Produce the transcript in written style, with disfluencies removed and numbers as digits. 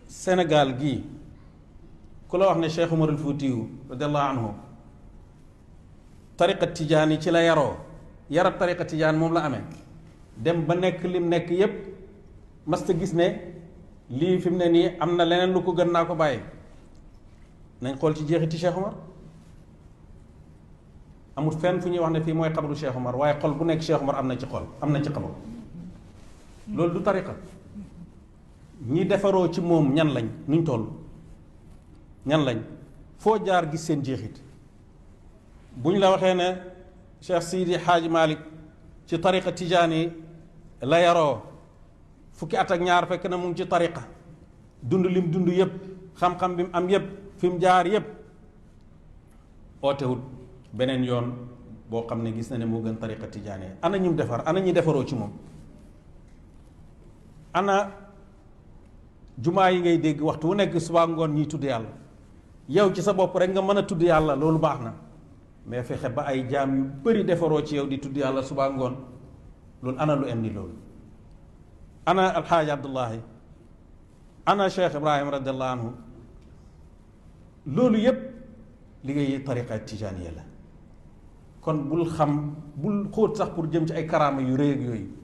Sénégal gii ku la wax ne Cheikh Umarul Fuutiyu radiallahu anhu tariqa tijaan yi ci la yaroo yarab tariqa tijaan moom la amee dem ba nekk lim nekk yépp masta gis ne lii fi mu ne nii am na leneen lu ko gën naa ko bàyyi. nañ xool ci jeexiti Cheikh Umar amul fenn fu ñuy wax ne fii mooy xabru Cheikh Umar waaye xol bu nekk Cheikh Umar am na ci xol am na ci xabru. loolu du tariqa ñi defaroo ci moom ñan lañ nuñ toll ñan lañ foo jaar gis seen jeexit buñ la waxee ne Cheikh Sidi Hadji Malick ci tariqa tijaani la yaroo fukki at ak ñaar fekk na mu ngi ci tariqa dund lim dund yépp xam-xam bi mu am yépp fi mu jaar yépp ootewut beneen yoon boo xam ne gis na ne moo gën tariqa tijaani ana ñim defar ana ñi defaroo ci moom ana jumaa yi ngay dégg waxtu wu nekk subaa ngoon ñiy tudd yàlla yow ci sa bopp rek nga mën a tudd yàlla loolu baax na mais fexe ba ay jaam yu bari defaroo ci yow di tudd yàlla subaa ngoon loolu ana lu em ni loolu ana alxaaji abdullahi ana cheikh ibrahim radiallahu anhu loolu yépp liggéey tariqa tijaaniya la kon bul xóot sax pour jëm ci ay karaama yu rëy ak yooyu